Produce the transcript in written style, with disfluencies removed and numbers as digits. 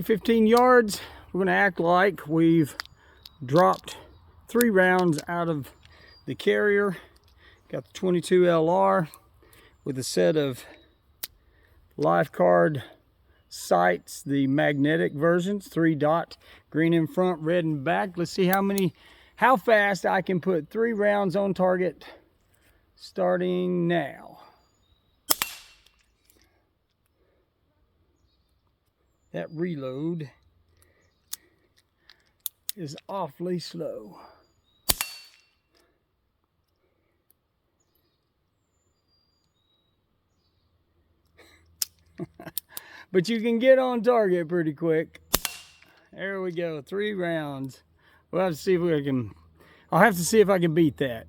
15 yards. We're going to act like we've dropped 3 rounds out of the carrier. Got the 22 LR with a set of LifeCard sights, the magnetic versions, 3-dot, green in front, red in back. Let's see how fast I can put 3 rounds on target starting now. That reload is awfully slow. But you can get on target pretty quick. There we go, 3 rounds. We'll have to see if we can, I'll have to see if I can beat that.